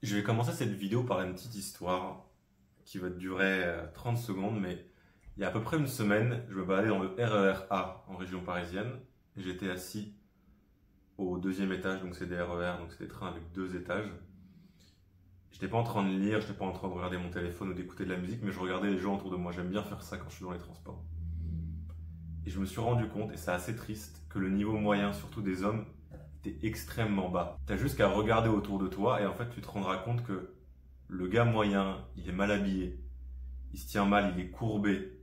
Je vais commencer cette vidéo par une petite histoire qui va durer 30 secondes, mais il y a à peu près une semaine, je me baladais dans le RER A en région parisienne. J'étais assis au deuxième étage, donc c'est des RER, donc c'est des trains avec deux étages. J'étais pas en train de lire, j'étais pas en train de regarder mon téléphone ou d'écouter de la musique, mais je regardais les gens autour de moi. J'aime bien faire ça quand je suis dans les transports. Et je me suis rendu compte, et c'est assez triste, que le niveau moyen, surtout des hommes, était extrêmement bas. T'as juste qu'à regarder autour de toi et en fait tu te rendras compte que le gars moyen, il est mal habillé, il se tient mal, il est courbé,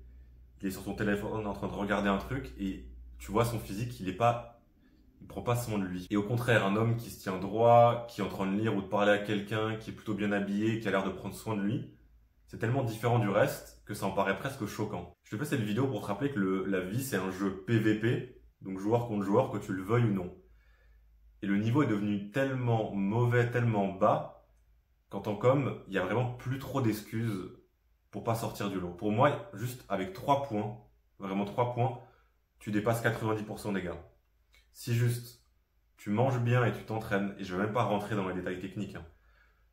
il est sur son téléphone en train de regarder un truc et tu vois son physique, il prend pas soin de lui. Et au contraire, un homme qui se tient droit, qui est en train de lire ou de parler à quelqu'un, qui est plutôt bien habillé, qui a l'air de prendre soin de lui, c'est tellement différent du reste que ça en paraît presque choquant. Je te fais cette vidéo pour te rappeler que la vie c'est un jeu PVP, donc joueur contre joueur, que tu le veuilles ou non. Et le niveau est devenu tellement mauvais, tellement bas, qu'en tant qu'homme, il y a vraiment plus trop d'excuses pour pas sortir du lot. Pour moi, juste avec 3 points, vraiment 3 points, tu dépasses 90% des gars. Si juste tu manges bien et tu t'entraînes, et je vais même pas rentrer dans les détails techniques, hein.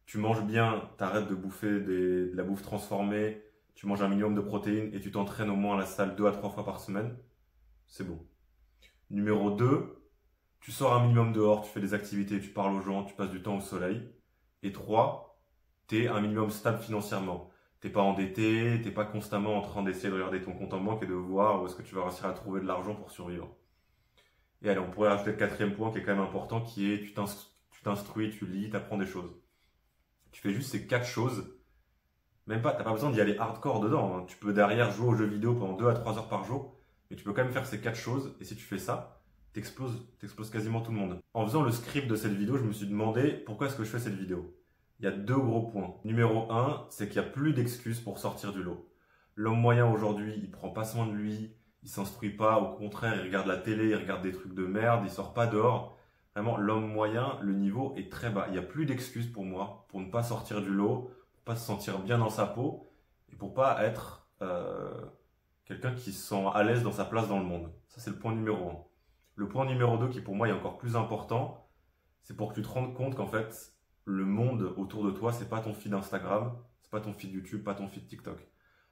Tu manges bien, t'arrêtes de bouffer de la bouffe transformée, tu manges un minimum de protéines et tu t'entraînes au moins à la salle 2 à 3 fois par semaine, c'est bon. Numéro 2, tu sors un minimum dehors, tu fais des activités, tu parles aux gens, tu passes du temps au soleil. Et 3, tu es un minimum stable financièrement. T'es pas endetté, t'es pas constamment en train d'essayer de regarder ton compte en banque et de voir où est-ce que tu vas réussir à trouver de l'argent pour survivre. Et allez, on pourrait rajouter le 4e point qui est quand même important, qui est tu t'instruis, tu lis, tu apprends des choses. Tu fais juste ces 4 choses. Même pas, t'as pas besoin d'y aller hardcore dedans, hein. Tu peux derrière jouer aux jeux vidéo pendant 2 à 3 heures par jour, mais tu peux quand même faire ces 4 choses. Et si tu fais ça, t'exploses quasiment tout le monde. En faisant le script de cette vidéo, je me suis demandé pourquoi est-ce que je fais cette vidéo. Il y a 2 gros points. Numéro 1, c'est qu'il n'y a plus d'excuses pour sortir du lot. L'homme moyen aujourd'hui, il prend pas soin de lui, il s'instruit pas, au contraire, il regarde la télé, il regarde des trucs de merde, il sort pas dehors. Vraiment, l'homme moyen, le niveau est très bas. Il n'y a plus d'excuses pour moi, pour ne pas sortir du lot, pour pas se sentir bien dans sa peau, et pour pas être quelqu'un qui se sent à l'aise dans sa place dans le monde. Ça, c'est le point numéro 1. Le point numéro 2 qui pour moi est encore plus important, c'est pour que tu te rendes compte qu'en fait, le monde autour de toi, c'est pas ton feed Instagram, c'est pas ton feed YouTube, pas ton feed TikTok.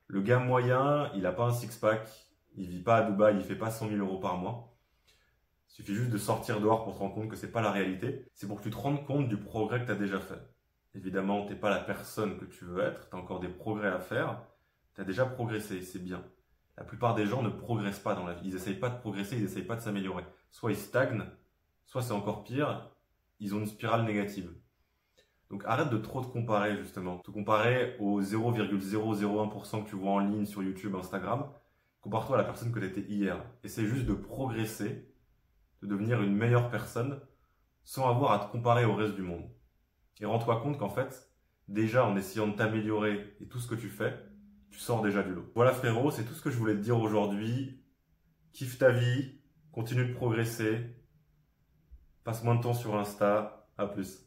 Le gars moyen, il a pas un six-pack, il vit pas à Dubaï, il fait pas 100 000 euros par mois. Il suffit juste de sortir dehors pour te rendre compte que c'est pas la réalité. C'est pour que tu te rendes compte du progrès que tu as déjà fait. Évidemment, t'es pas la personne que tu veux être, tu as encore des progrès à faire. Tu as déjà progressé, c'est bien. La plupart des gens ne progressent pas dans la vie. Ils n'essayent pas de progresser, ils n'essayent pas de s'améliorer. Soit ils stagnent, soit c'est encore pire, ils ont une spirale négative. Donc arrête de trop te comparer justement. Te comparer aux 0,001% que tu vois en ligne sur YouTube, Instagram. Compare-toi à la personne que tu étais hier. Essaie juste de progresser, de devenir une meilleure personne sans avoir à te comparer au reste du monde. Et rends-toi compte qu'en fait, déjà en essayant de t'améliorer et tout ce que tu fais, tu sors déjà du lot. Voilà frérot, c'est tout ce que je voulais te dire aujourd'hui. Kiffe ta vie, continue de progresser, passe moins de temps sur Insta, à plus.